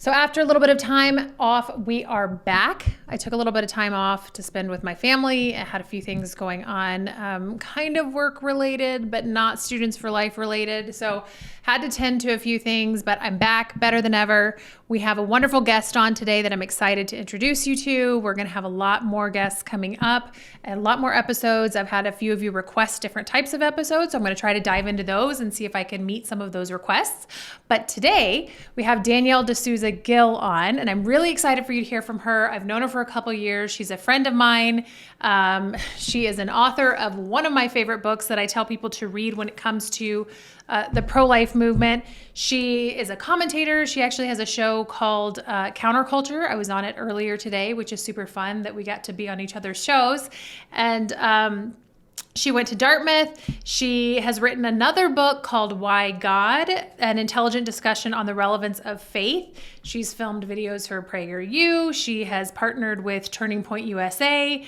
So after a little bit of time off, we are back. I took a little bit of time off to spend with my family. I had a few things going on, kind of work related, but not Students for Life related. So had to tend to a few things, but I'm back better than ever. We have a wonderful guest on today that I'm excited to introduce you to. We're going to have a lot more guests coming up and a lot more episodes. I've had a few of you request different types of episodes, so I'm going to try to dive into those and see if I can meet some of those requests. But today we have Danielle D'Souza Gill on, and I'm really excited for you to hear from her. I've known her for a couple years. She's a friend of mine. She is an author of one of my favorite books that I tell people to read when it comes to the pro-life movement. She is a commentator. She actually has a show called Counterculture. I was on it earlier today, which is super fun that we got to be on each other's shows. And she went to Dartmouth. She has written another book called Why God, an intelligent discussion on the relevance of faith. She's filmed videos for PragerU. She has partnered with Turning Point USA.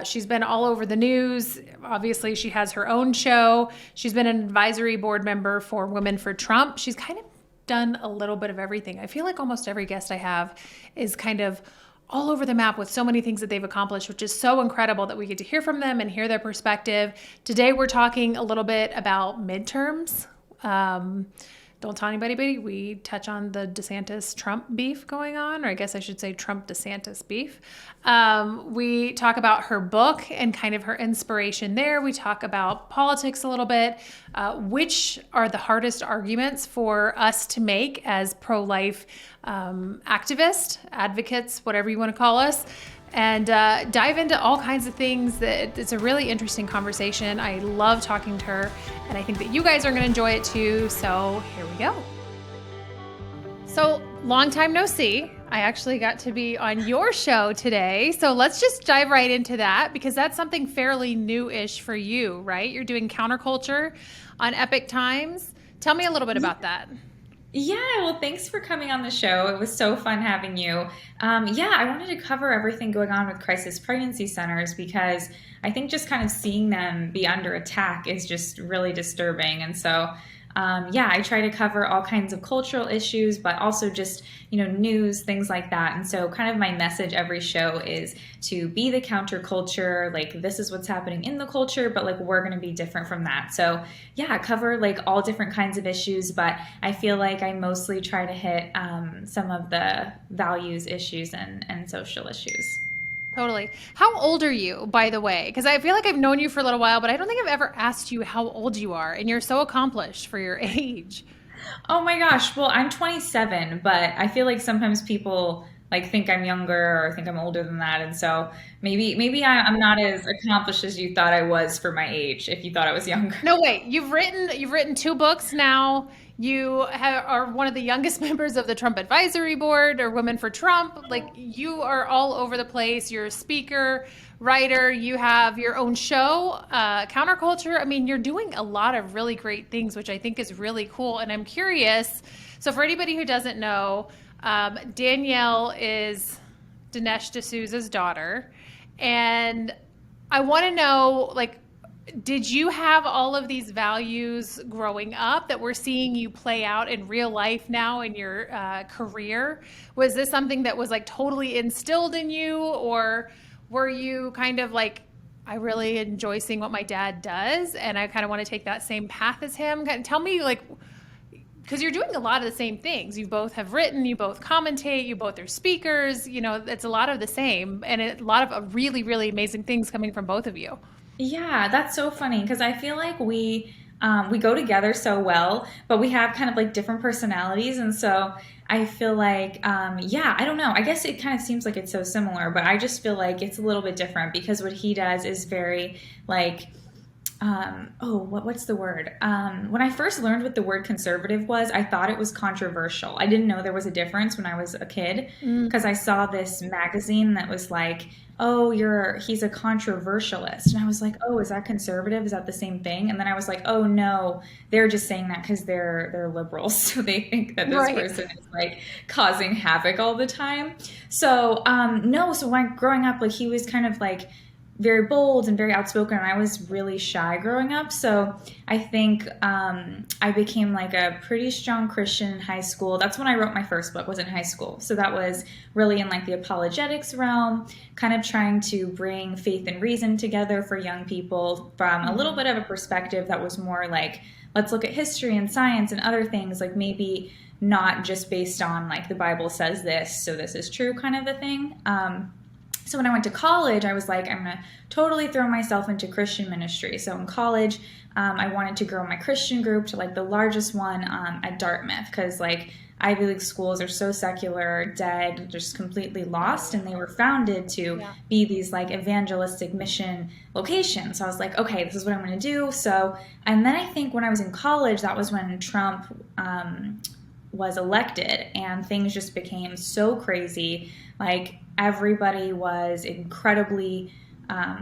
She's been all over the news. Obviously, she has her own show. She's been an advisory board member for Women for Trump. She's kind of done a little bit of everything. I feel like almost every guest I have is kind of all over the map with so many things that they've accomplished, which is so incredible that we get to hear from them and hear their perspective. Today, we're talking a little bit about midterms. Don't tell anybody, but we touch on the DeSantis-Trump beef going on, or I guess I should say Trump-DeSantis beef. We talk about her book and kind of her inspiration there. We talk about politics a little bit, which are the hardest arguments for us to make as pro-life activists, advocates, whatever you want to call us, and dive into all kinds of things. It's a really interesting conversation. I love talking to her, and I think that you guys are going to enjoy it too. So here we go. So long time no see. I actually got to be on your show today. So let's just dive right into that, because that's something fairly new-ish for you, right? You're doing Counterculture on Epic Times. Tell me a little bit about that. Yeah, well, thanks for coming on the show. It was so fun having you. I wanted to cover everything going on with crisis pregnancy centers, because I think just kind of seeing them be under attack is just really disturbing. And so, I try to cover all kinds of cultural issues, but also just, news, things like that. And so kind of my message every show is to be the counterculture. Like, this is what's happening in the culture, but like, we're going to be different from that. So I cover like all different kinds of issues, but I feel like I mostly try to hit some of the values issues and social issues. Totally. How old are you, by the way? Because I feel like I've known you for a little while, but I don't think I've ever asked you how old you are, and you're so accomplished for your age. Oh my gosh. Well, I'm 27, but I feel like sometimes people like think I'm younger or think I'm older than that. And so maybe I'm not as accomplished as you thought I was for my age, if you thought I was younger. No, wait. You've written two books now. Are one of the youngest members of the Trump Advisory Board, or Women for Trump. Like, you are all over the place. You're a speaker, writer. You have your own show, Counterculture. I mean, you're doing a lot of really great things, which I think is really cool. And I'm curious. So for anybody who doesn't know, Danielle is Dinesh D'Souza's daughter. And I want to know, like, did you have all of these values growing up that we're seeing you play out in real life now in your career? Was this something that was like totally instilled in you, or were you kind of like, I really enjoy seeing what my dad does and I kind of want to take that same path as him? Tell me, like, because you're doing a lot of the same things. You both have written, you both commentate, you both are speakers. It's a lot of the same, and a lot of really, really amazing things coming from both of you. Yeah, that's so funny, because I feel like we go together so well, but we have kind of like different personalities. And so I feel like, I don't know. I guess it kind of seems like it's so similar, but I just feel like it's a little bit different, because what he does is very like, what's the word? When I first learned what the word conservative was, I thought it was controversial. I didn't know there was a difference when I was a kid, because I saw this magazine that was like, oh, he's a controversialist. And I was like, oh, is that conservative? Is that the same thing? And then I was like, oh no, they're just saying that because they're liberals. So they think that this person is like causing havoc all the time. So, no, so when growing up, like he was kind of like very bold and very outspoken, and I was really shy growing up. So I think I became like a pretty strong Christian in high school. That's when I wrote my first book, was in high school. So that was really in like the apologetics realm, kind of trying to bring faith and reason together for young people from a little bit of a perspective that was more like, let's look at history and science and other things, like maybe not just based on like the Bible says this, so this is true kind of a thing. So when I went to college, I was like, I'm going to totally throw myself into Christian ministry. So in college, I wanted to grow my Christian group to like the largest one at Dartmouth, because like Ivy League schools are so secular, dead, just completely lost, and they were founded to be these like evangelistic mission locations. So I was like, okay, this is what I'm going to do. So, and then I think when I was in college, that was when Trump was elected, and things just became so crazy. Like everybody was incredibly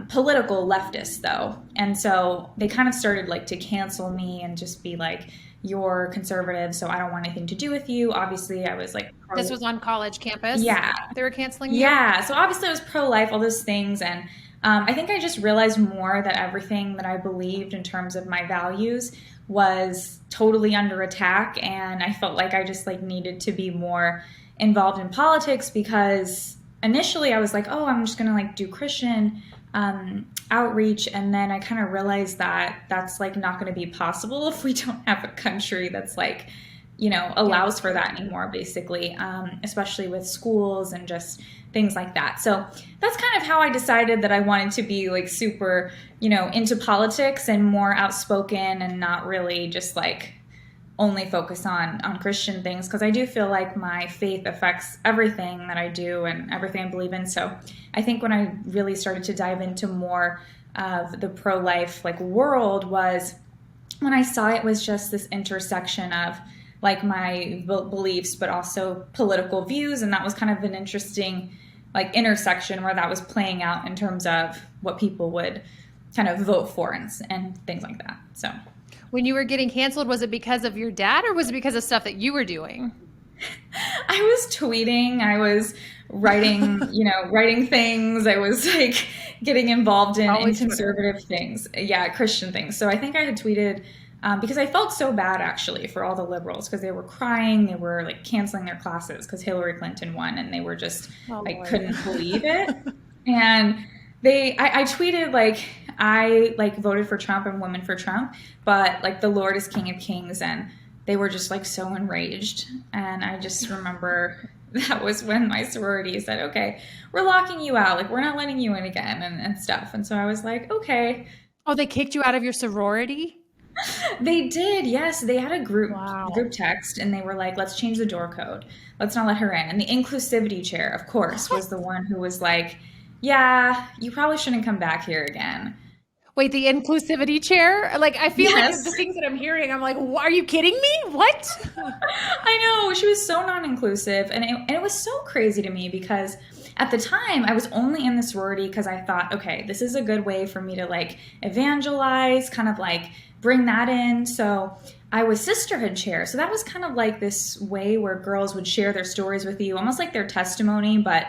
political leftists though. And so they kind of started like to cancel me and just be like, you're conservative, so I don't want anything to do with you. Obviously I was like, This was on college campus? yeah, They were canceling you? yeah. So obviously I was pro-life, all those things. And I think I just realized more that everything that I believed in terms of my values was totally under attack. And I felt like I just like needed to be more involved in politics, because initially I was like, oh, I'm just going to like do Christian outreach. And then I kind of realized that that's like not going to be possible if we don't have a country that's like, you know, allows for that anymore, basically, especially with schools and just things like that. So that's kind of how I decided that I wanted to be like super, you know, into politics and more outspoken and not really just like only focus on Christian things, because I do feel like my faith affects everything that I do and everything I believe in. So I think when I really started to dive into more of the pro-life like world was when I saw it was just this intersection of like my beliefs but also political views, and that was kind of an interesting like intersection where that was playing out in terms of what people would kind of vote for and things like that. So When you were getting canceled, was it because of your dad or was it because of stuff that you were doing? I was tweeting, I was writing, you know, writing things. I was like getting involved in conservative things. Yeah, Christian things. So I think I had tweeted because I felt so bad actually for all the liberals, because they were crying, they were like canceling their classes because Hillary Clinton won, and they were just couldn't believe it. And I tweeted like, I like voted for Trump and women for Trump, but like the Lord is King of Kings, and they were just like so enraged. And I just remember that was when my sorority said, okay, we're locking you out. Like, we're not letting you in again and stuff. And so I was like, okay. Oh, they kicked you out of your sorority? They did. Yes. They had a group Wow. text, and they were like, let's change the door code. Let's not let her in. And the inclusivity chair, of course, was the one who was like, yeah, you probably shouldn't come back here again. Wait, the inclusivity chair? Like, I feel like Yes. the things that I'm hearing, I'm like, are you kidding me? What? I know, she was so non-inclusive, and it was so crazy to me, because at the time I was only in the sorority because I thought, okay, this is a good way for me to like evangelize, kind of like bring that in. So I was sisterhood chair. So that was kind of like this way where girls would share their stories with you, almost like their testimony, but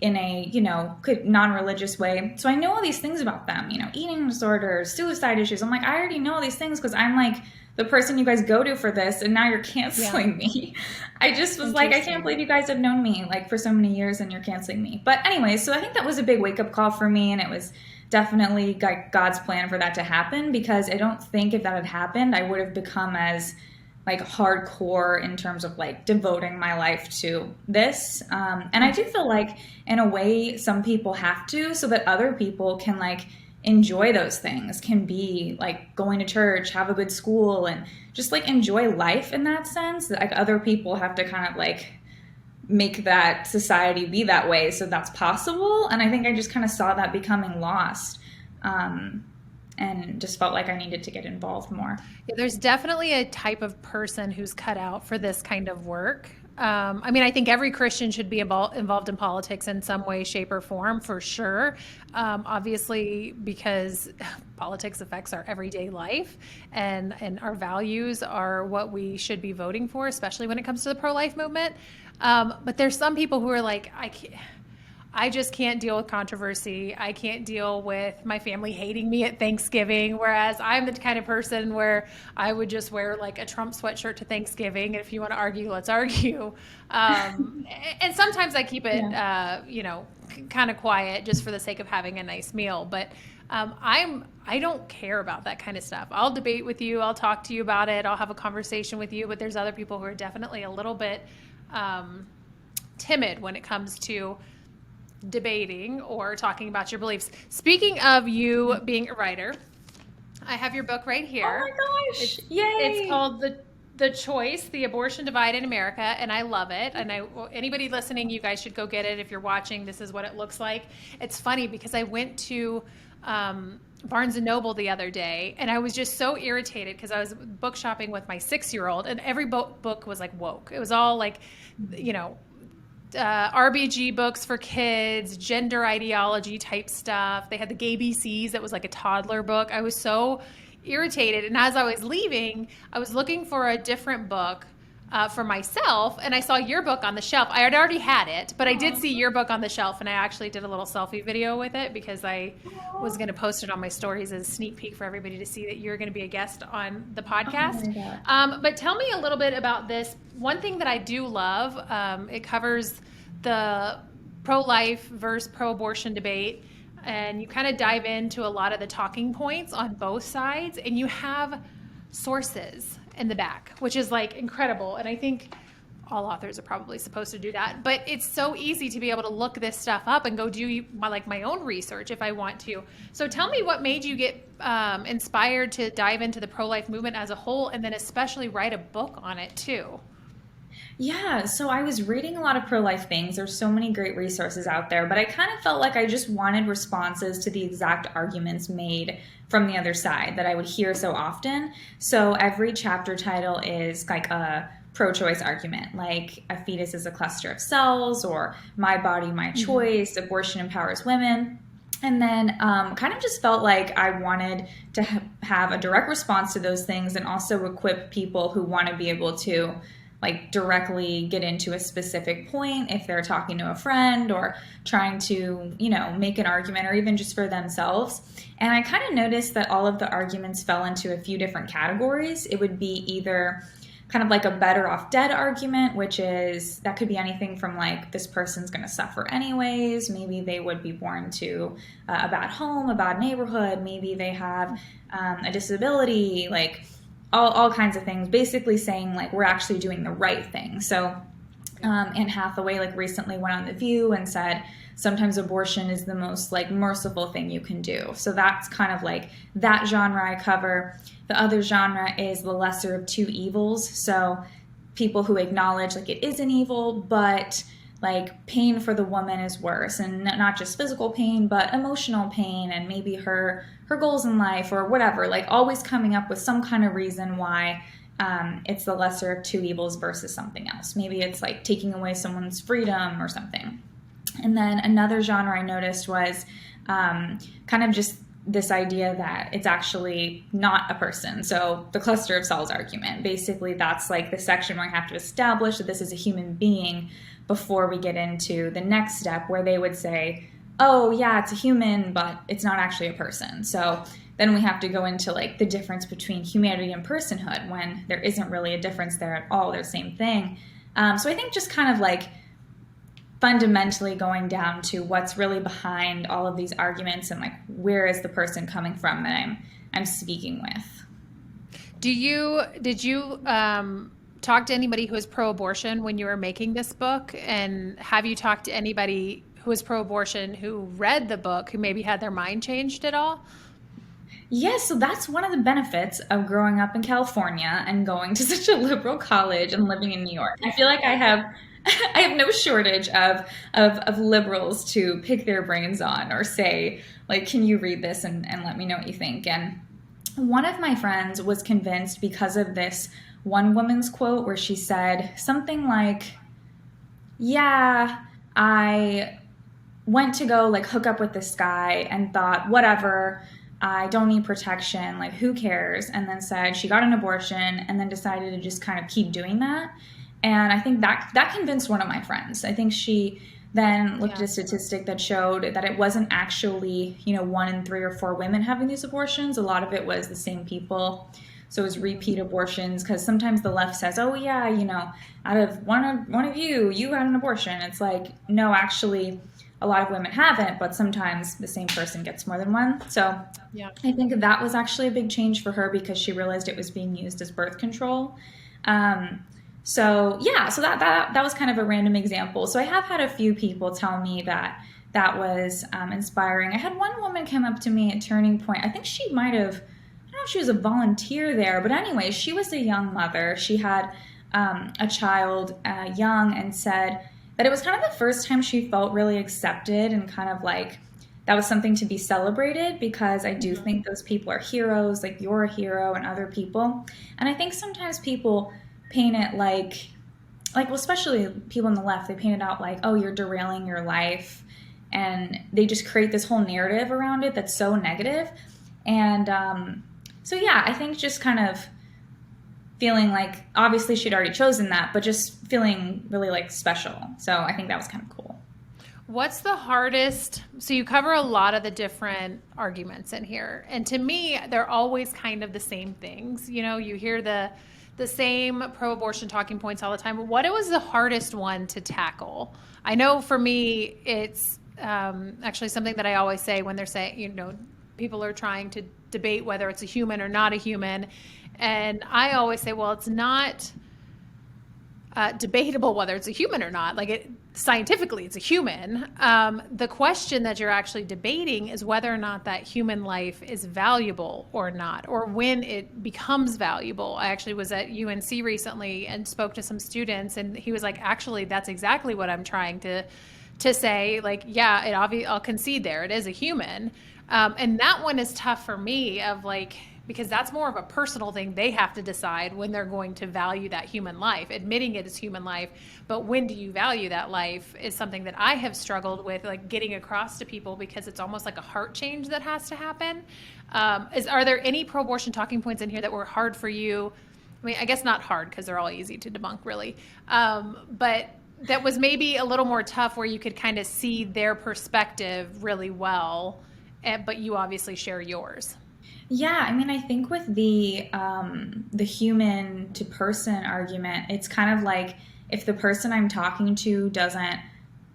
in a, you know, non-religious way. So I know all these things about them, you know, eating disorders, suicide issues. I'm like, I already know all these things because I'm like the person you guys go to for this, and now you're canceling me. I just was like, I can't believe you guys have known me like for so many years and you're canceling me. But anyway, so I think that was a big wake-up call for me, and it was definitely God's plan for that to happen, because I don't think if that had happened, I would have become as like hardcore in terms of like devoting my life to this. And I do feel like in a way some people have to, so that other people can like enjoy those things, can be like going to church, have a good school, and just like enjoy life in that sense. Like other people have to kind of like make that society be that way so that's possible. And I think I just kind of saw that becoming lost. And just felt like I needed to get involved more. Yeah, there's definitely a type of person who's cut out for this kind of work. I mean, I think every Christian should be involved in politics in some way, shape, or form, for sure. Obviously, because politics affects our everyday life, and our values are what we should be voting for, especially when it comes to the pro-life movement. But there's some people who are like, I just can't deal with controversy. I can't deal with my family hating me at Thanksgiving. Whereas I'm the kind of person where I would just wear like a Trump sweatshirt to Thanksgiving. And if you want to argue, let's argue. Um, and sometimes I keep it, Yeah. kind of quiet just for the sake of having a nice meal. But I don't care about that kind of stuff. I'll debate with you. I'll talk to you about it. I'll have a conversation with you. But there's other people who are definitely a little bit timid when it comes to debating or talking about your beliefs. Speaking of you being a writer, I have your book right Oh here. my gosh. It's Yay. called The Choice: The Abortion Divide in America, and I love it. And anybody listening, you guys should go get it. If you're watching, this is what it looks like. It's funny because I went to Barnes and Noble the other day, and I was just so irritated because I was book shopping with my 6-year-old, and every book was like woke. It was all like, you know, RBG books for kids, gender ideology type stuff. They had the Gay BCs that was like a toddler book. I was so irritated. And as I was leaving, I was looking for a different book for myself, and I saw your book on the shelf. I had already had it, but I did see your book on the shelf, and I actually did a little selfie video with it because I was going to post it on my stories as a sneak peek for everybody to see that you're going to be a guest on the Oh podcast. my God. But tell me a little bit about this. One thing that I do love, it covers the pro-life versus pro-abortion debate, and you kind of dive into a lot of the talking points on both sides, and you have sources in the back, which is like incredible. And I think all authors are probably supposed to do that, but it's so easy to be able to look this stuff up and go do my own research if I want to. So tell me what made you get inspired to dive into the pro-life movement as a whole, and then especially write a book on it too. Yeah, so I was reading a lot of pro-life things. There's so many great resources out there, but I kind of felt like I just wanted responses to the exact arguments made from the other side that I would hear so often. So every chapter title is like a pro-choice argument, like a fetus is a cluster of cells, or my body, my choice, abortion empowers women. And then kind of just felt like I wanted to have a direct response to those things, and also equip people who want to be able to like directly get into a specific point if they're talking to a friend or trying to, make an argument, or even just for themselves. And I kind of noticed that all of the arguments fell into a few different categories. It would be either kind of like a better off dead argument, which is that could be anything from like this person's going to suffer anyways. Maybe they would be born to a bad home, a bad neighborhood. Maybe they have a disability, like all kinds of things, basically saying like we're actually doing the right thing. So Anne Hathaway like recently went on The View and said sometimes abortion is the most like merciful thing you can do. So that's kind of like that genre I cover. The other genre is the lesser of two evils. So people who acknowledge like it is an evil, but like pain for the woman is worse, and not just physical pain, but emotional pain, and maybe her goals in life or whatever, like always coming up with some kind of reason why it's the lesser of two evils versus something else. Maybe it's like taking away someone's freedom or something. And then another genre I noticed was kind of just this idea that it's actually not a person. So the cluster of cells argument, basically that's like the section where I have to establish that this is a human being before we get into the next step, where they would say, oh yeah, it's a human, but it's not actually a person. So then we have to go into like the difference between humanity and personhood, when there isn't really a difference there at all. They're the same thing. So I think just kind of like fundamentally going down to what's really behind all of these arguments, and like where is the person coming from that I'm speaking with. Did you talk to anybody who was pro-abortion when you were making this book? And have you talked to anybody who was pro-abortion who read the book who maybe had their mind changed at all? Yes, so that's one of the benefits of growing up in California and going to such a liberal college and living in New York. I feel like I have I have no shortage of liberals to pick their brains on, or say, like, can you read this and let me know what you think? And one of my friends was convinced because of this one woman's quote where she said something like, yeah, I went to go like hook up with this guy and thought, whatever, I don't need protection, like who cares? And then said she got an abortion and then decided to just kind of keep doing that. And I think that convinced one of my friends. I think she then looked at Yeah. a statistic that showed that it wasn't actually, 1 in 3 or 4 women having these abortions. A lot of it was the same people. So it was Mhm. repeat abortions, because sometimes the left says, "Oh yeah, out of one of you had an abortion." It's like, no, actually, a lot of women haven't, but sometimes the same person gets more than one. So Yeah. I think that was actually a big change for her, because she realized it was being used as birth control. Um, so yeah, so that was kind of a random example. So I have had a few people tell me that that was inspiring. I had one woman come up to me at Turning Point. I think she might have, I don't know if she was a volunteer there, but anyway, she was a young mother. She had a child young, and said that it was kind of the first time she felt really accepted, and kind of like that was something to be celebrated, because I do Mhm. think those people are heroes, like you're a hero and other people. And I think sometimes people paint it like, well, especially people on the left, they paint it out like, oh, you're derailing your life, and they just create this whole narrative around it that's so negative. And so yeah, I think just kind of feeling like, obviously she'd already chosen that, but just feeling really like special. So I think that was kind of cool. What's the hardest? So you cover a lot of the different arguments in here, and to me, they're always kind of the same things. You hear the same pro-abortion talking points all the time. What was the hardest one to tackle? I know for me, it's actually something that I always say when they're saying, people are trying to debate whether it's a human or not a human, and I always say, well, it's not debatable whether it's a human or not. Scientifically, it's a human. The question that you're actually debating is whether or not that human life is valuable or not, or when it becomes valuable. I actually was at UNC recently and spoke to some students, and he was like, actually, that's exactly what I'm trying to say. Like, yeah, I'll concede there. It is a human. And that one is tough for me, because that's more of a personal thing. They have to decide when they're going to value that human life, admitting it is human life. But when do you value that life is something that I have struggled with, like getting across to people, because it's almost like a heart change that has to happen. Are there any pro-abortion talking points in here that were hard for you? I mean, I guess not hard, because they're all easy to debunk, really. But that was maybe a little more tough, where you could kind of see their perspective really well, but you obviously share yours. Yeah, I mean, I think with the human to person argument, it's kind of like, if the person I'm talking to doesn't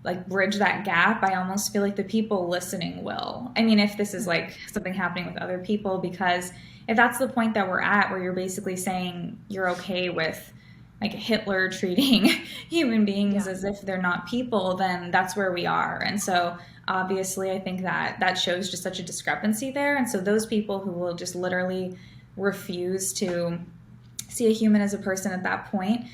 like bridge that gap, I almost feel like the people listening will. I mean, if this is like something happening with other people, because if that's the point that we're at, where you're basically saying you're okay with like Hitler treating human beings Yeah. as if they're not people, then that's where we are. And so obviously, I think that that shows just such a discrepancy there. And so those people who will just literally refuse to see a human as a person at that point,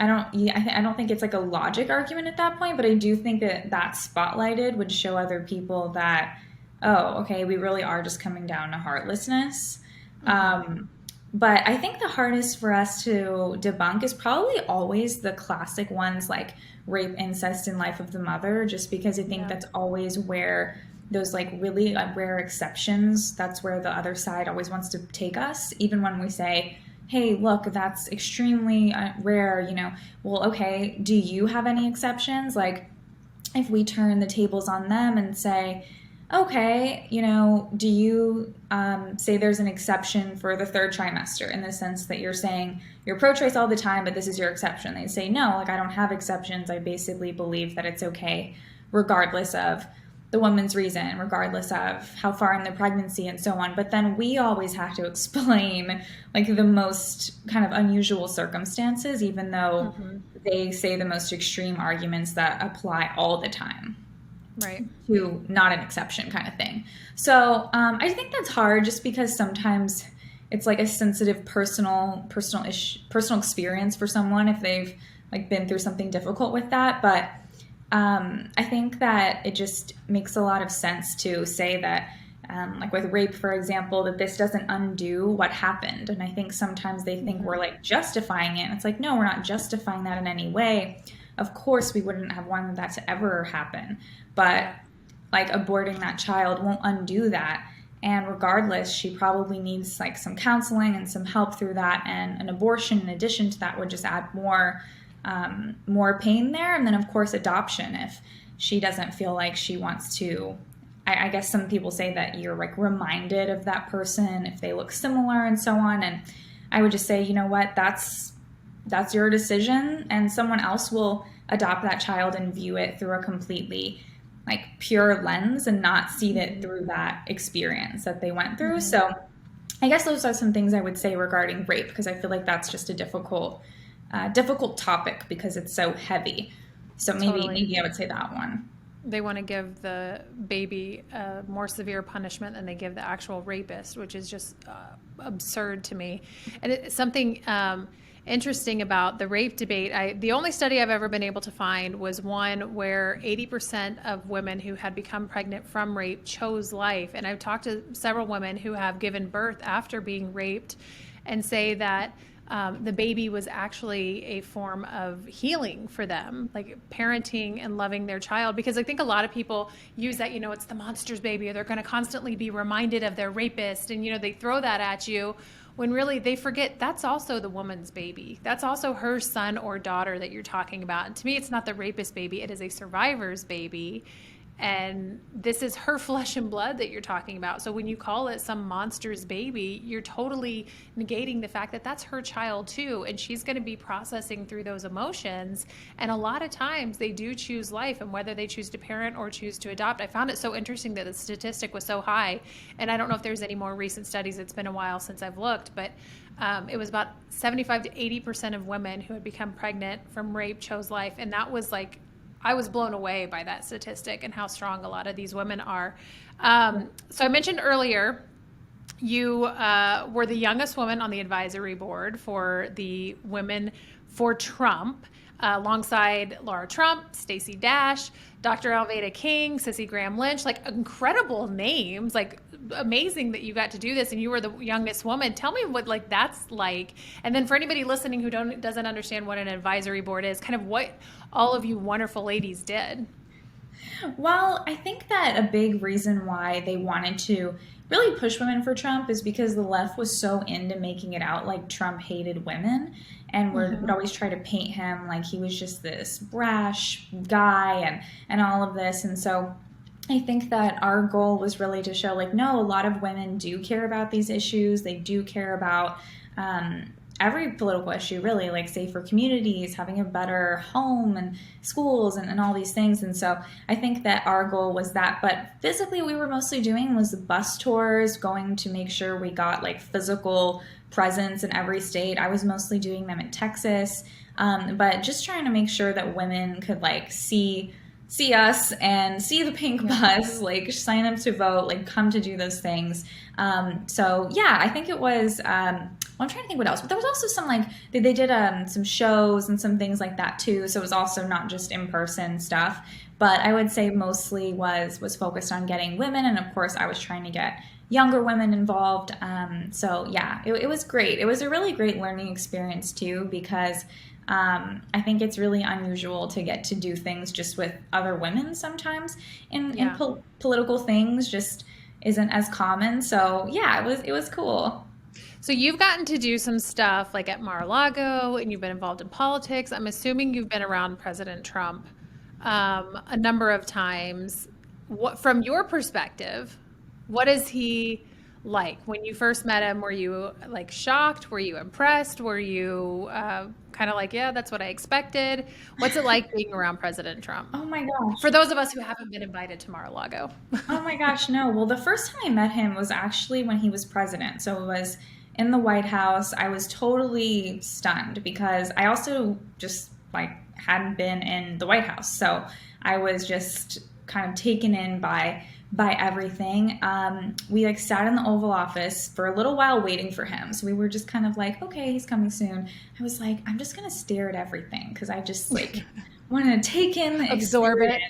I don't, yeah, I don't think it's like a logic argument at that point, but I do think that that spotlighted would show other people that, oh, okay, we really are just coming down to heartlessness. Mm-hmm. Um, but I think the hardest for us to debunk is probably always the classic ones like rape, incest, and life of the mother, just because I think Yeah. that's always where those like really rare exceptions, that's where the other side always wants to take us, even when we say, hey, look, that's extremely rare, well, okay, do you have any exceptions? Like, if we turn the tables on them and say, okay, do you say there's an exception for the third trimester, in the sense that you're saying you're pro-choice all the time, but this is your exception? They say, no, like, I don't have exceptions. I basically believe that it's okay regardless of the woman's reason, regardless of how far in the pregnancy and so on. But then we always have to explain like the most kind of unusual circumstances, even though Mm-hmm. they say the most extreme arguments that apply all the time Right. to not an exception kind of thing. So I think that's hard, just because sometimes it's like a sensitive personal experience for someone, if they've like been through something difficult with that. But I think that it just makes a lot of sense to say that, like with rape, for example, that this doesn't undo what happened. And I think sometimes they think Mm-hmm. we're like justifying it. And it's like, no, we're not justifying that in any way. Of course, we wouldn't have wanted that to ever happen. But Yeah. like aborting that child won't undo that. And regardless, she probably needs like some counseling and some help through that. And an abortion, in addition to that, would just add more more pain there. And then, of course, adoption, if she doesn't feel like she wants to. I guess some people say that you're like reminded of that person if they look similar and so on. And I would just say, you know what, that's your decision, and someone else will adopt that child and view it through a completely like pure lens and not see it through that experience that they went through. So I guess those are some things I would say regarding rape, because I feel like that's just a difficult topic because it's so heavy. So maybe I would say that one. They want to give the baby a more severe punishment than they give the actual rapist, which is just absurd to me. And it's something interesting about the rape debate. The only study I've ever been able to find was one where 80% of women who had become pregnant from rape chose life. And I've talked to several women who have given birth after being raped and say that the baby was actually a form of healing for them, like parenting and loving their child. Because I think a lot of people use that, it's the monster's baby, or they're going to constantly be reminded of their rapist. And, they throw that at you when really they forget that's also the woman's baby. That's also her son or daughter that you're talking about. And to me, it's not the rapist baby. It is a survivor's baby. And this is her flesh and blood that you're talking about. So when you call it some monster's baby, you're totally negating the fact that that's her child too. And she's going to be processing through those emotions. And a lot of times they do choose life, and whether they choose to parent or choose to adopt. I found it so interesting that the statistic was so high. And I don't know if there's any more recent studies. It's been a while since I've looked, but it was about 75 to 80% of women who had become pregnant from rape chose life. And that was like, I was blown away by that statistic and how strong a lot of these women are. So I mentioned earlier, you were the youngest woman on the advisory board for the Women for Trump, alongside Laura Trump, Stacey Dash, Dr. Alveda King, Cissy Graham Lynch, like incredible names, like amazing that you got to do this and you were the youngest woman. Tell me what like that's like. And then for anybody listening who doesn't understand what an advisory board is, kind of what all of you wonderful ladies did. Well, I think that a big reason why they wanted to really push women for Trump is because the left was so into making it out like Trump hated women, and would always try to paint him like he was just this brash guy and all of this. And so I think that our goal was really to show like, no, a lot of women do care about these issues. They do care about every political issue, really, like safer communities, having a better home and schools and all these things. And so I think that our goal was that. But physically, we were mostly doing was bus tours, going to make sure we got like physical presence in every state. I was mostly doing them in Texas, but just trying to make sure that women could like see us and see the pink bus, like sign up to vote, like come to do those things. So yeah, I think it was, I'm trying to think what else, but there was also some like, they did some shows and some things like that too. So it was also not just in-person stuff, but I would say mostly was focused on getting women. And of course I was trying to get younger women involved. So yeah, it was great. It was a really great learning experience too, because I think it's really unusual to get to do things just with other women sometimes in political things just isn't as common. So yeah, it was cool. So you've gotten to do some stuff like at Mar-a-Lago, and you've been involved in politics. I'm assuming you've been around President Trump a number of times. What, from your perspective, what is he like? When you first met him, were you like shocked? Were you impressed? Were you kind of like, yeah, that's what I expected? What's it like being around President Trump? Oh my gosh. For those of us who haven't been invited to Mar-a-Lago. Oh my gosh, no. Well, the first time I met him was actually when he was president. So it was in the White House. I was totally stunned because I also just like hadn't been in the White House. So I was just kind of taken in by everything. We like sat in the Oval Office for a little while waiting for him. So we were just kind of like, okay, he's coming soon. I was like, I'm just going to stare at everything because I just like want to take in the absorb it.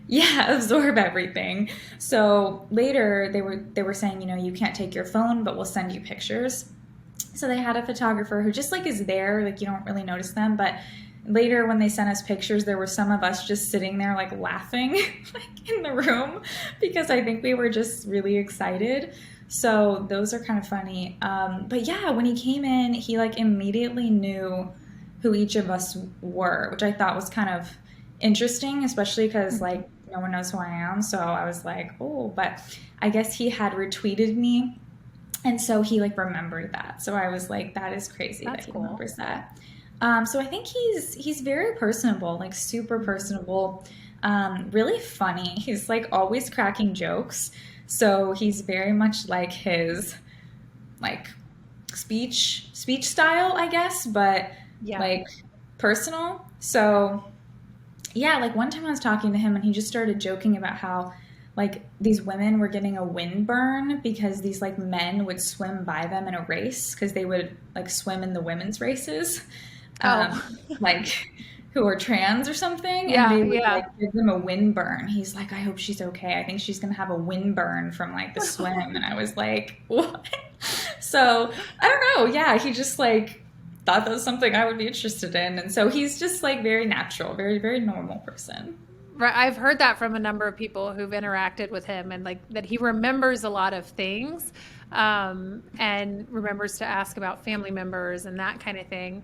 Yeah, absorb everything. So later they were saying, you can't take your phone, but we'll send you pictures. So they had a photographer who just like is there, like you don't really notice them, but later when they sent us pictures, there were some of us just sitting there like laughing like in the room because I think we were just really excited. So those are kind of funny. But yeah, when he came in, he like immediately knew who each of us were, which I thought was kind of interesting, especially because like no one knows who I am. So I was like, oh, but I guess he had retweeted me. And so he like remembered that. So I was like, that is crazy That's that he cool. remembers that. So I think he's very personable, like super personable, really funny. He's like always cracking jokes. So he's very much like his like speech style, I guess, but Yeah. like personal. So yeah, like one time I was talking to him and he just started joking about how like these women were getting a wind burn because these like men would swim by them in a race because they would like swim in the women's races, um, Oh, like who are trans or something, and yeah, they would yeah. like give them a wind burn. He's like, I hope she's okay. I think she's gonna have a wind burn from like the swim. And I was like, what? So I don't know. Yeah, he just like thought that was something I would be interested in. And so he's just like very natural, very, very normal person. Right. I've heard that from a number of people who've interacted with him and like that he remembers a lot of things and remembers to ask about family members and that kind of thing.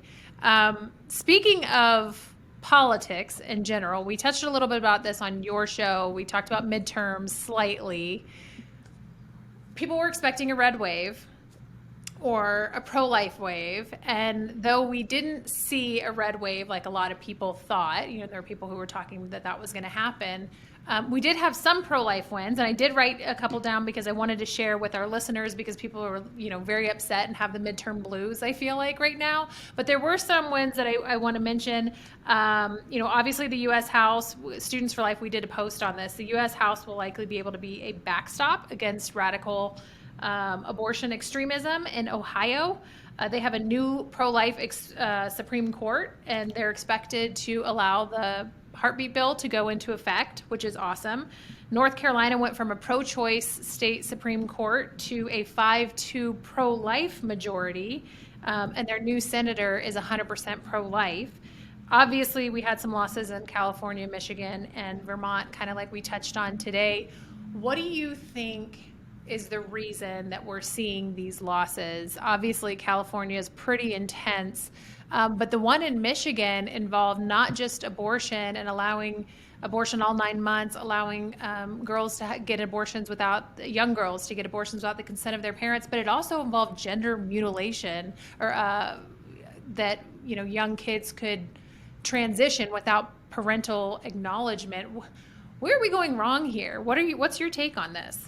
Speaking of politics in general, we touched a little bit about this on your show. We talked about midterms slightly. People were expecting a red wave or a pro-life wave, and though we didn't see a red wave like a lot of people thought, you know, there were people who were talking that that was going to happen. We did have some pro-life wins, and I did write a couple down because I wanted to share with our listeners because people are, you know, very upset and have the midterm blues, I feel like right now. But there were some wins that I want to mention. You know, obviously the U.S. House, Students for Life, we did a post on this. The U.S. House will likely be able to be a backstop against radical abortion extremism in Ohio. They have a new pro-life Supreme Court, and they're expected to allow the heartbeat bill to go into effect, which is awesome. North Carolina went from a pro-choice state Supreme Court to a 5-2 pro-life majority, and their new senator is 100% pro-life. Obviously, we had some losses in California, Michigan, and Vermont, kind of like we touched on today. What do you think is the reason that we're seeing these losses? Obviously, California is pretty intense, but the one in Michigan involved not just abortion and allowing abortion all 9 months, allowing girls to get abortions without, young girls to get abortions without the consent of their parents, but it also involved gender mutilation, or that, you know, young kids could transition without parental acknowledgement. Where are we going wrong here? What's your take on this?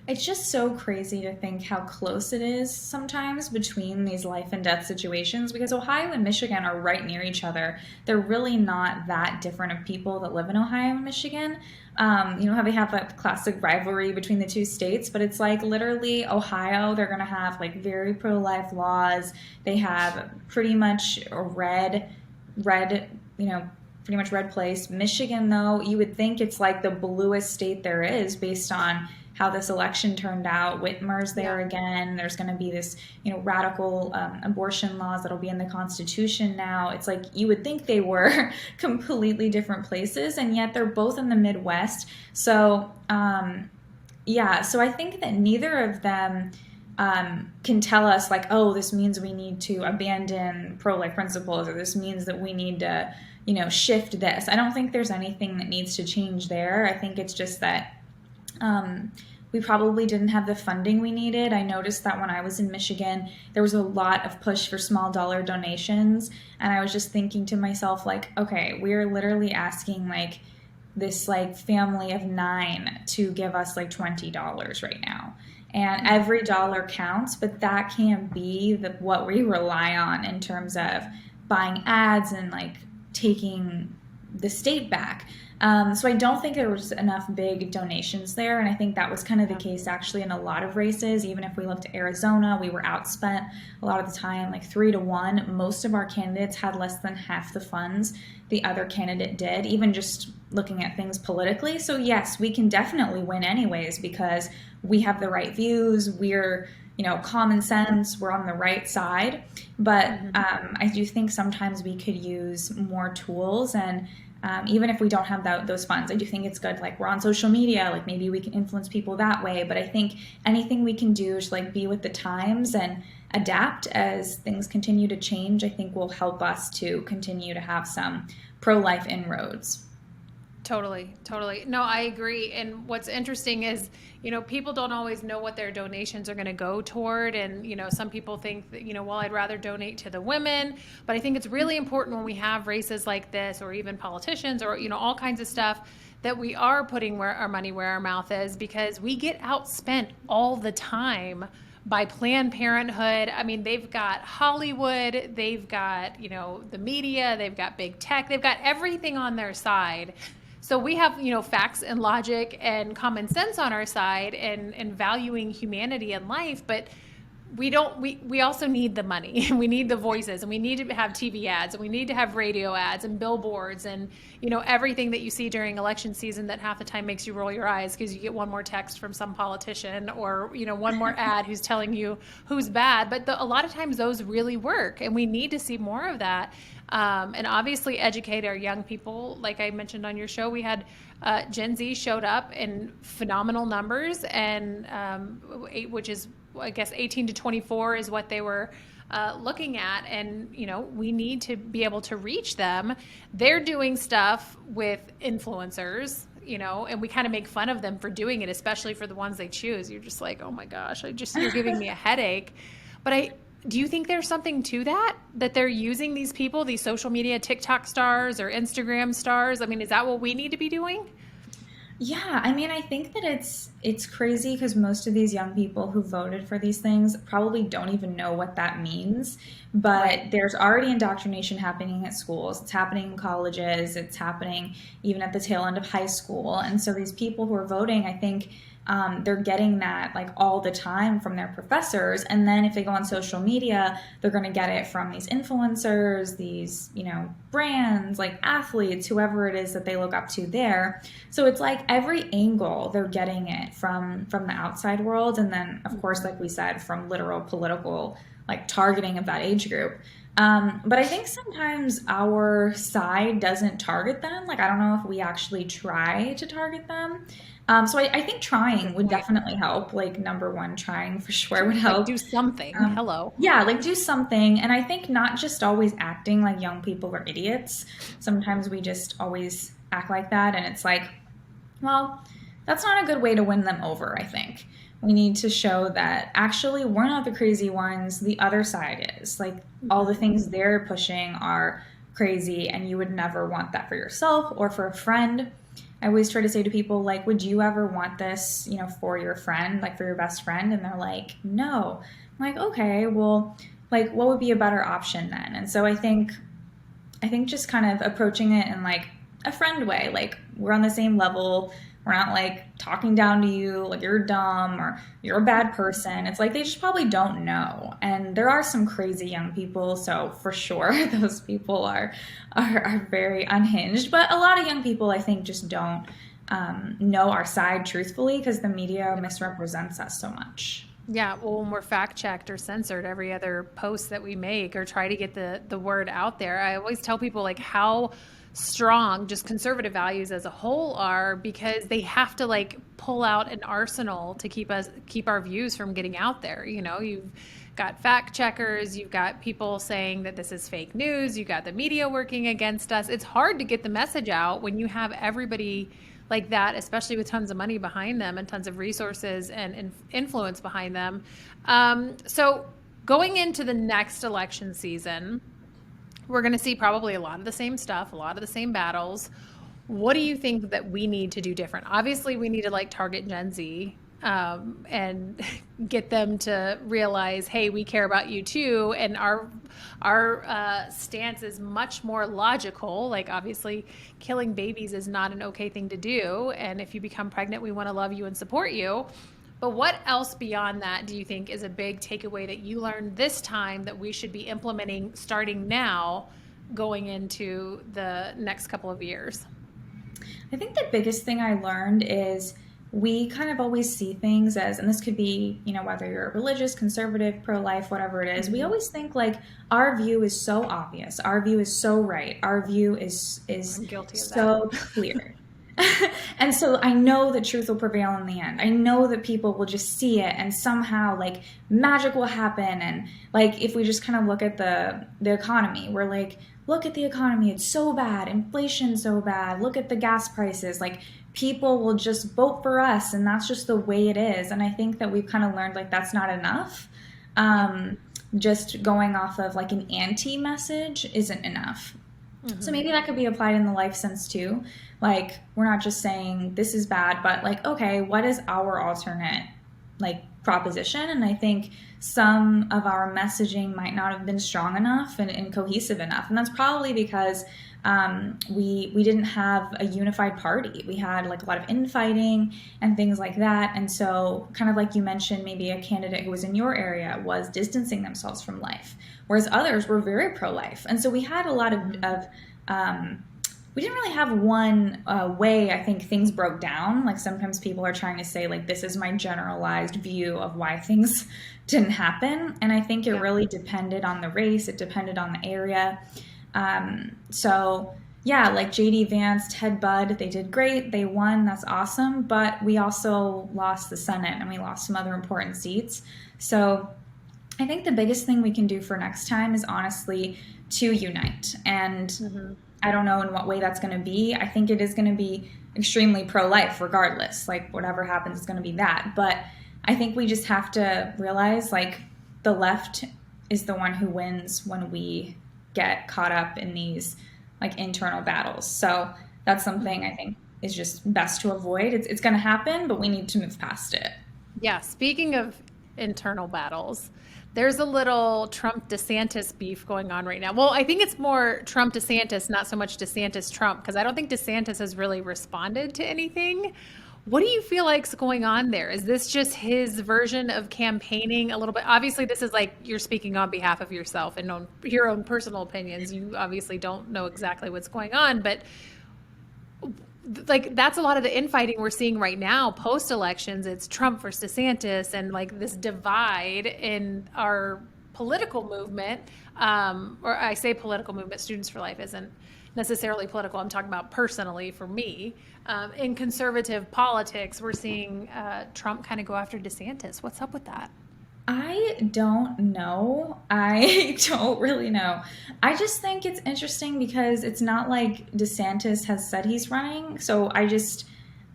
It's just so crazy to think how close it is sometimes between these life and death situations because Ohio and Michigan are right near each other. They're really not that different of people that live in Ohio and Michigan. You know how they have that classic rivalry between the two states, but it's like literally Ohio, they're going to have like very pro-life laws. They have pretty much a red, you know, pretty much red place. Michigan, though, you would think it's like the bluest state there is based on how this election turned out. Whitmer's there again. There's going to be this, you know, radical abortion laws that'll be in the Constitution now. It's like you would think they were completely different places, and yet they're both in the Midwest. So, yeah, so I think that neither of them can tell us like, oh, this means we need to abandon pro-life principles, or this means that we need to, you know, shift this. I don't think there's anything that needs to change there. I think it's just that we probably didn't have the funding we needed. I noticed that when I was in Michigan, there was a lot of push for small dollar donations. And I was just thinking to myself, like, okay, we're literally asking like this like family of 9 to give us like $20 right now. And every dollar counts, but that can't be what we rely on in terms of buying ads and like taking the state back. So I don't think there was enough big donations there, and I think that was kind of the case actually in a lot of races. Even if we looked at Arizona, we were outspent a lot of the time, like 3-1. Most of our candidates had less than half the funds the other candidate did, even just looking at things politically. So yes, we can definitely win anyways because we have the right views, we're, you know, common sense, we're on the right side. But I do think sometimes we could use more tools, and even if we don't have those funds, I do think it's good. Like, we're on social media, like maybe we can influence people that way. But I think anything we can do is like be with the times and adapt as things continue to change, I think will help us to continue to have some pro-life inroads. Totally, totally. No, I agree. And what's interesting is, people don't always know what their donations are going to go toward. And, some people think that, well, I'd rather donate to the women. But I think it's really important when we have races like this, or even politicians, or, all kinds of stuff, that we are putting our money where our mouth is, because we get outspent all the time by Planned Parenthood. I mean, they've got Hollywood, they've got, the media, they've got big tech, they've got everything on their side. So we have, facts and logic and common sense on our side, and valuing humanity and life, but we also need the money. We need the voices, and we need to have TV ads, and we need to have radio ads and billboards, and everything that you see during election season that half the time makes you roll your eyes because you get one more text from some politician, or one more ad who's telling you who's bad. But a lot of times those really work, and we need to see more of that. And obviously educate our young people. Like I mentioned on your show, we had Gen Z showed up in phenomenal numbers, and which is, I guess, 18 to 24 is what they were looking at. And, we need to be able to reach them. They're doing stuff with influencers, and we kind of make fun of them for doing it, especially for the ones they choose. You're just like, oh my gosh, you're giving me a headache. But do you think there's something to that they're using these people, these social media TikTok stars or Instagram stars? I mean, is that what we need to be doing? Yeah, I mean, I think that it's crazy because most of these young people who voted for these things probably don't even know what that means. But Right. there's already indoctrination happening at schools. It's happening in colleges. It's happening even at the tail end of high school. And so these people who are voting, I think they're getting that like all the time from their professors. And then if they go on social media, they're going to get it from these influencers, these, brands, like athletes, whoever it is that they look up to there. So it's like every angle they're getting it from the outside world. And then, of course, like we said, from literal political, like targeting of that age group. But I think sometimes our side doesn't target them. Like, I don't know if we actually try to target them. So I think trying Good would point. definitely help. Like, number one, trying for sure would Like, help. do something. Hello. Yeah, like do something. And I think not just always acting like young people are idiots. Sometimes we just always act like that. And it's like, well, that's not a good way to win them over, I think. We need to show that actually we're not the crazy ones, the other side is. Like all the things they're pushing are crazy, and you would never want that for yourself or for a friend. I always try to say to people, like, would you ever want this, for your friend, like for your best friend? And they're like, no. I'm like, okay, well, like, what would be a better option then? And so I think just kind of approaching it in like a friend way, like we're on the same level. We're not like talking down to you like you're dumb or you're a bad person. It's like they just probably don't know. And there are some crazy young people, so for sure those people are very unhinged. But a lot of young people, I think, just don't know our side truthfully because the media misrepresents us so much. Yeah, well, when we're fact checked or censored every other post that we make or try to get the word out there, I always tell people like how strong just conservative values as a whole are, because they have to like pull out an arsenal to keep our views from getting out there. You've got fact checkers, you've got people saying that this is fake news, you've got the media working against us. It's hard to get the message out when you have everybody like that, especially with tons of money behind them and tons of resources and influence behind them. So going into the next election season, we're going to see probably a lot of the same stuff, a lot of the same battles. What do you think that we need to do different? Obviously, we need to like target Gen Z, and get them to realize, hey, we care about you too, and our stance is much more logical. Like, obviously, killing babies is not an okay thing to do, and if you become pregnant, we want to love you and support you. But what else beyond that do you think is a big takeaway that you learned this time that we should be implementing starting now, going into the next couple of years? I think the biggest thing I learned is we kind of always see things as, and this could be, whether you're religious, conservative, pro-life, whatever it is, we always think like our view is so obvious, our view is so right, our view is I'm guilty of that. so clear. And so I know that truth will prevail in the end. I know that people will just see it and somehow like magic will happen. And like if we just kind of look at the economy, we're like, look at the economy, it's so bad, inflation's so bad, look at the gas prices, like people will just vote for us and that's just the way it is. And I think that we've kind of learned like that's not enough. Just going off of like an anti-message isn't enough. So maybe that could be applied in the life sense too. Like we're not just saying this is bad, but like, okay, what is our alternate like proposition? And I think some of our messaging might not have been strong enough and cohesive enough. And that's probably because we didn't have a unified party. We had like a lot of infighting and things like that. And so kind of like you mentioned, maybe a candidate who was in your area was distancing themselves from life, whereas others were very pro-life. And so we had a lot of we didn't really have one way I think things broke down. Like sometimes people are trying to say like, this is my generalized view of why things didn't happen. And I think it really depended on the race. It depended on the area. So yeah, like JD Vance, Ted Budd, they did great. They won. That's awesome. But we also lost the Senate and we lost some other important seats. So I think the biggest thing we can do for next time is honestly to unite. And I don't know in what way that's going to be. I think it is going to be extremely pro-life regardless. Like whatever happens is going to be that. But I think we just have to realize like the left is the one who wins when we get caught up in these like internal battles. So that's something I think is just best to avoid. It's going to happen, but we need to move past it. Yeah. Speaking of internal battles, there's a little Trump DeSantis beef going on right now. Well, I think it's more Trump DeSantis, not so much DeSantis Trump, because I don't think DeSantis has really responded to anything. What do you feel like's going on there? Is this just his version of campaigning a little bit? Obviously, this is like you're speaking on behalf of yourself and on your own personal opinions. You obviously don't know exactly what's going on, but like that's a lot of the infighting we're seeing right now post elections. It's Trump versus DeSantis and like this divide in our political movement. Or I say political movement, Students for Life isn't necessarily political. I'm talking about personally for me. In conservative politics, we're seeing Trump kind of go after DeSantis. What's up with that? I don't know. I don't really know. I just think it's interesting because it's not like DeSantis has said he's running. So I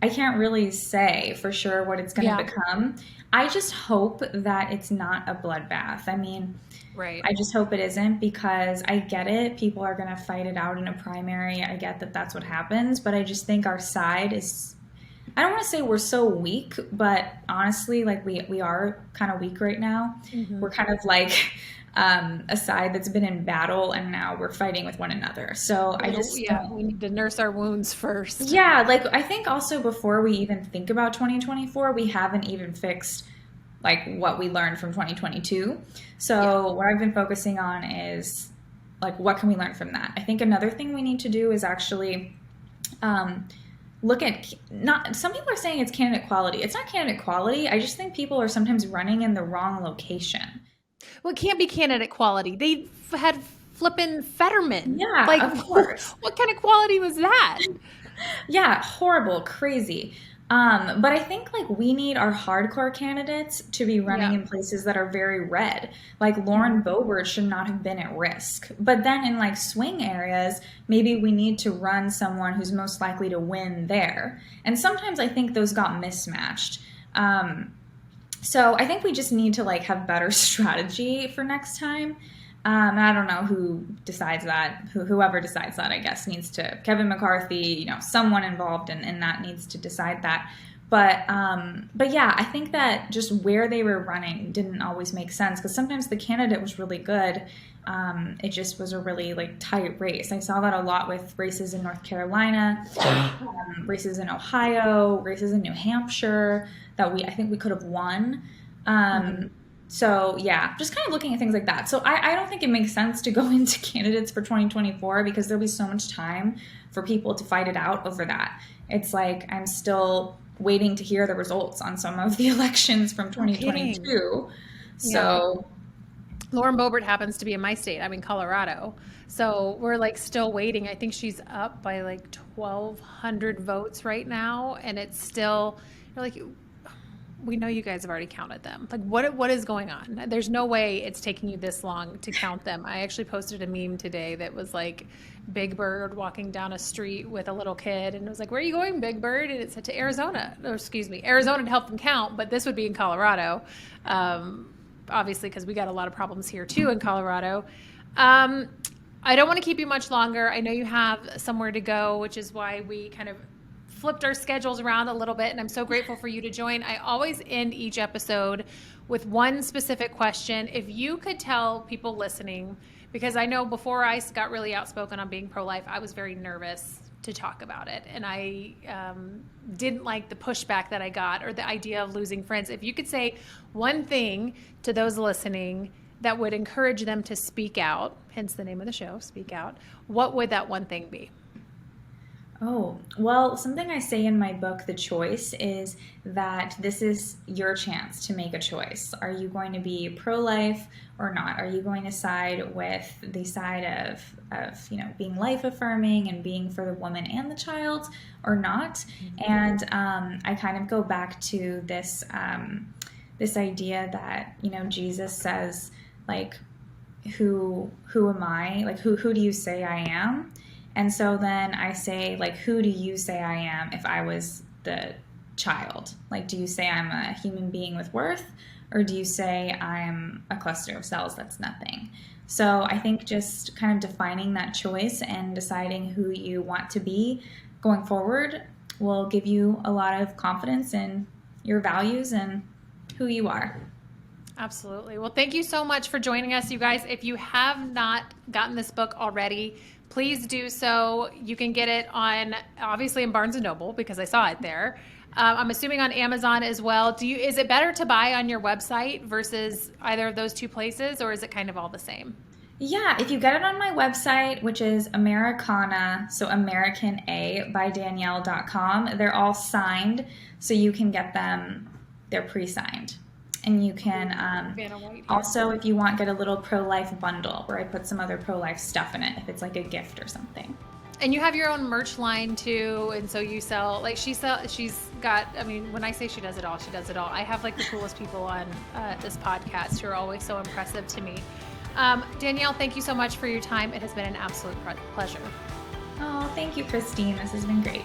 can't really say for sure what it's going to become. I just hope that it's not a bloodbath. I mean, right. I just hope it isn't because I get it. People are going to fight it out in a primary. I get that that's what happens. But I just think our side is, I don't want to say we're so weak, but honestly, like we are kind of weak right now. We're kind of like a side that's been in battle and now we're fighting with one another. So I just we need to nurse our wounds first. Yeah, like I think also before we even think about 2024, we haven't even fixed like what we learned from 2022. So what I've been focusing on is like what can we learn from that? I think another thing we need to do is actually look at some people are saying it's candidate quality. It's not candidate quality. I just think people are sometimes running in the wrong location. Well, it can't be candidate quality. They had flippin' Fetterman. Yeah, like, of course. What kind of quality was that? Yeah, horrible, crazy. But I think like we need our hardcore candidates to be running in places that are very red. Like Lauren Boebert should not have been at risk. But then in like swing areas, maybe we need to run someone who's most likely to win there. And sometimes I think those got mismatched. So I think we just need to like have better strategy for next time. And I don't know who decides that. Whoever decides that, I guess, needs to. Kevin McCarthy, someone involved in that needs to decide that. But yeah, I think that just where they were running didn't always make sense because sometimes the candidate was really good. It just was a really like tight race. I saw that a lot with races in North Carolina, races in Ohio, races in New Hampshire that I think we could have won. So yeah, just kind of looking at things like that. So I don't think it makes sense to go into candidates for 2024 because there'll be so much time for people to fight it out over that. It's like I'm still waiting to hear the results on some of the elections from 2022. So Lauren Boebert happens to be in my state. I'm in Colorado. So we're like still waiting. I think she's up by like 1,200 votes right now. And it's still, you're like, we know you guys have already counted them. Like, what is going on? There's no way it's taking you this long to count them. I actually posted a meme today that was like Big Bird walking down a street with a little kid, and it was like, "Where are you going, Big Bird?" And it said to Arizona, or excuse me, Arizona to help them count. But this would be in Colorado, obviously, because we got a lot of problems here too in Colorado. I don't want to keep you much longer. I know you have somewhere to go, which is why we kind of flipped our schedules around a little bit, and I'm so grateful for you to join. I always end each episode with one specific question. If you could tell people listening, because I know before I got really outspoken on being pro-life, I was very nervous to talk about it, and I didn't like the pushback that I got or the idea of losing friends. If you could say one thing to those listening that would encourage them to speak out, hence the name of the show, Speak Out, what would that one thing be? Oh, well, something I say in my book, The Choice, is that this is your chance to make a choice. Are you going to be pro-life or not? Are you going to side with the side of being life-affirming and being for the woman and the child or not? Mm-hmm. And I kind of go back to this this idea that, Jesus says, like, who am I? Like, who do you say I am? And so then I say, like, who do you say I am if I was the child? Like, do you say I'm a human being with worth, or do you say I'm a cluster of cells that's nothing? So I think just kind of defining that choice and deciding who you want to be going forward will give you a lot of confidence in your values and who you are. Absolutely. Well, thank you so much for joining us, you guys. If you have not gotten this book already, please do so. You can get it obviously in Barnes & Noble, because I saw it there. I'm assuming on Amazon as well. Is it better to buy on your website versus either of those two places, or is it kind of all the same? Yeah, if you get it on my website, which is Americana, so American A by Danielle.com, they're all signed, so you can get them, they're pre-signed. And you can also, if you want, get a little pro-life bundle where I put some other pro-life stuff in it, if it's like a gift or something. And you have your own merch line too, and so you sell, like she's got, I mean, when I say she does it all, she does it all. I have like the coolest people on this podcast who are always so impressive to me. Danielle, thank you so much for your time. It has been an absolute pleasure. Oh, thank you, Christine. This has been great.